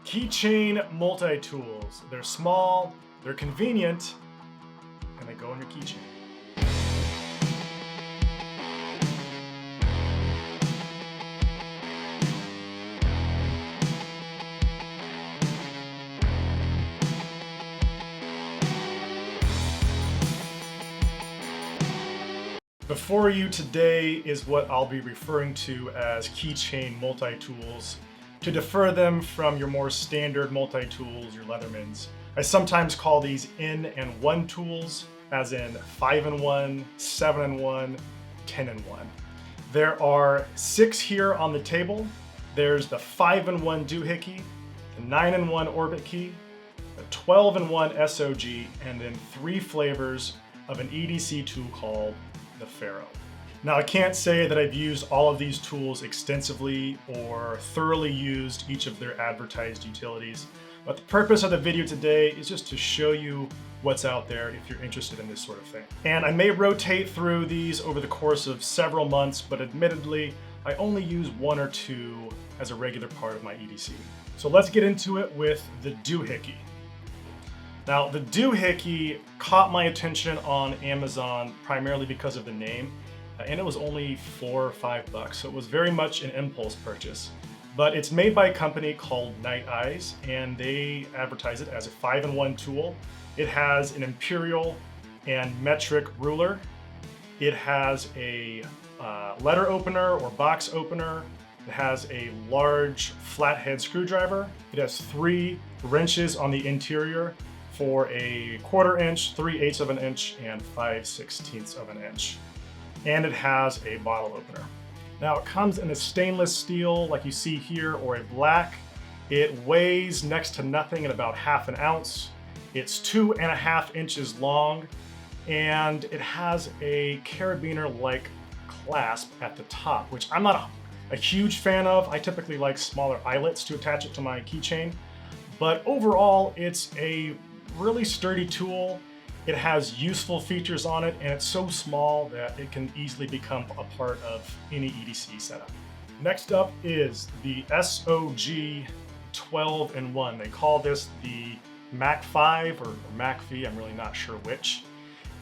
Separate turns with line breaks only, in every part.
Keychain multi-tools. They're small, they're convenient, and they go in your keychain. Before you today is what I'll be referring to as keychain multi-tools, to defer them from your more standard multi-tools, your Leathermans. I sometimes call these in-and-one tools, as in 5-in-1, 7-in-1, 10-in-1. There are 6 here on the table. There's the 5-in-1 Doohickey, the 9-in-1 Orbitkey, the 12-in-1 SOG, and then 3 flavors of an EDC tool called the Pharaoh. Now, I can't say that I've used all of these tools extensively or thoroughly used each of their advertised utilities, but the purpose of the video today is just to show you what's out there if you're interested in this sort of thing. And I may rotate through these over the course of several months, but admittedly, I only use 1 or 2 as a regular part of my EDC. So let's get into it with the Doohickey. Now, the Doohickey caught my attention on Amazon primarily because of the name, and it was only $4 or $5, so it was very much an impulse purchase. But it's made by a company called Night Eyes, and they advertise it as a 5-in-1 tool. It has an imperial and metric ruler. It has a letter opener or box opener. It has a large flathead screwdriver. It has 3 wrenches on the interior for a 1/4 inch, 3/8 of an inch, and 5/16 of an inch. And it has a bottle opener. Now, it comes in a stainless steel like you see here, or a black. It weighs next to nothing at about 1/2 ounce. It's 2.5 inches long, and it has a carabiner-like clasp at the top, which I'm not a huge fan of. I typically like smaller eyelets to attach it to my keychain, but overall, it's a really sturdy tool. It has useful features on it, and it's so small that it can easily become a part of any EDC setup. Next up is the SOG 12-in-1. They call this the Mac 5 or Mac V, I'm really not sure which.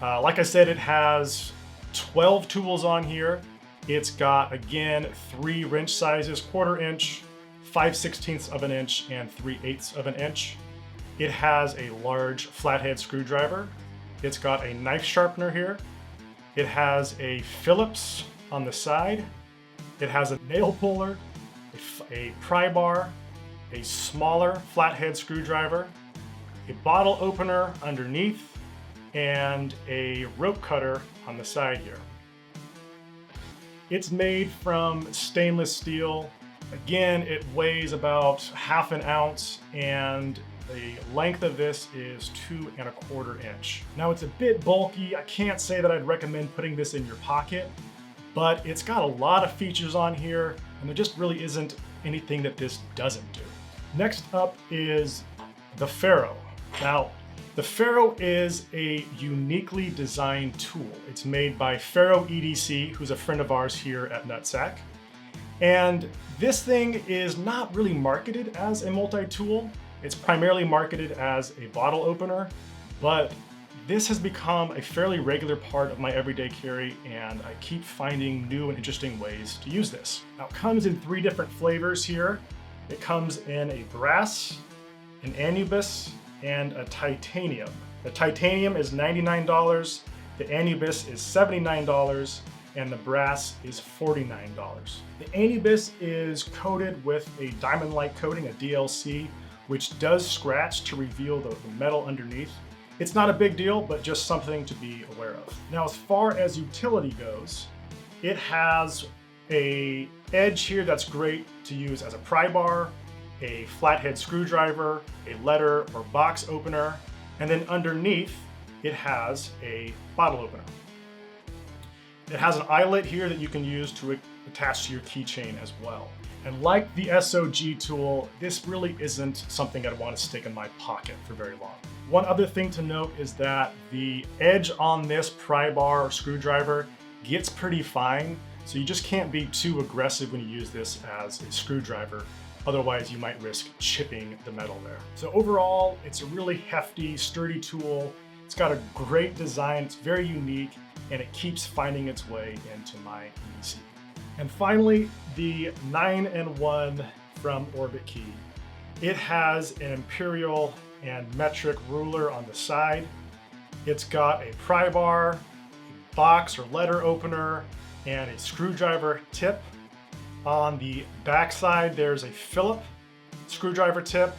Like I said, it has 12 tools on here. It's got, again, 3 wrench sizes, 1/4 inch, 5/16 of an inch, and 3/8 of an inch. It has a large flathead screwdriver. It's got a knife sharpener here. It has a Phillips on the side. It has a nail puller, a pry bar, a smaller flathead screwdriver, a bottle opener underneath, and a rope cutter on the side here. It's made from stainless steel. Again, it weighs about 1/2 ounce, and the length of this is 2.25 inch. Now, it's a bit bulky. I can't say that I'd recommend putting this in your pocket, but it's got a lot of features on here, and there just really isn't anything that this doesn't do. Next up is the Pharaoh. Now, the Pharaoh is a uniquely designed tool. It's made by Pharaoh EDC, who's a friend of ours here at NutSac. And this thing is not really marketed as a multi-tool. It's primarily marketed as a bottle opener, but this has become a fairly regular part of my everyday carry, and I keep finding new and interesting ways to use this. Now, it comes in 3 different flavors here. It comes in a brass, an anubis, and a titanium. The titanium is $99, the anubis is $79, and the brass is $49. The anubis is coated with a diamond-like coating, a DLC, which does scratch to reveal the metal underneath. It's not a big deal, but just something to be aware of. Now, as far as utility goes, it has an edge here that's great to use as a pry bar, a flathead screwdriver, a letter or box opener, and then underneath it has a bottle opener. It has an eyelet here that you can use to attach to your keychain as well. And like the SOG tool, this really isn't something I'd want to stick in my pocket for very long. One other thing to note is that the edge on this pry bar or screwdriver gets pretty fine, so you just can't be too aggressive when you use this as a screwdriver. Otherwise, you might risk chipping the metal there. So overall, it's a really hefty, sturdy tool. It's got a great design, it's very unique, and it keeps finding its way into my EDC. And finally, the 9-in-1 from Orbitkey. It has an imperial and metric ruler on the side. It's got a pry bar, a box or letter opener, and a screwdriver tip. On the back side, there's a Phillips screwdriver tip,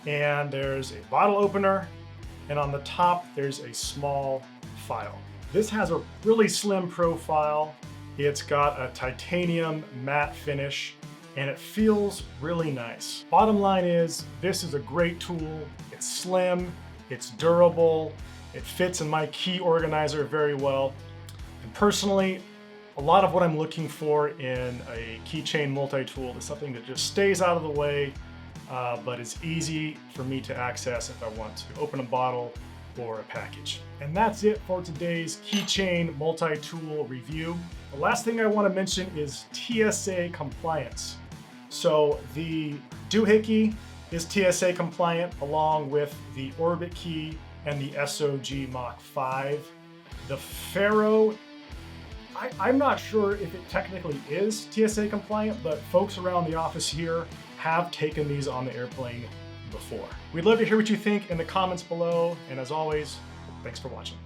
and there's a bottle opener, and on the top, there's a small file. This has a really slim profile. It's got a titanium matte finish, and it feels really nice. Bottom line is, this is a great tool. It's slim, it's durable, it fits in my key organizer very well. And personally, a lot of what I'm looking for in a keychain multi-tool is something that just stays out of the way, but is easy for me to access if I want to open a bottle or a package. And that's it for today's keychain multi-tool review. The last thing I want to mention is TSA Compliance. So the Doohickey is TSA compliant, along with the Orbitkey and the SOG Mach 5. The Pharaoh, I'm not sure if it technically is TSA compliant, but folks around the office here have taken these on the airplane before. We'd love to hear what you think in the comments below, and as always, thanks for watching.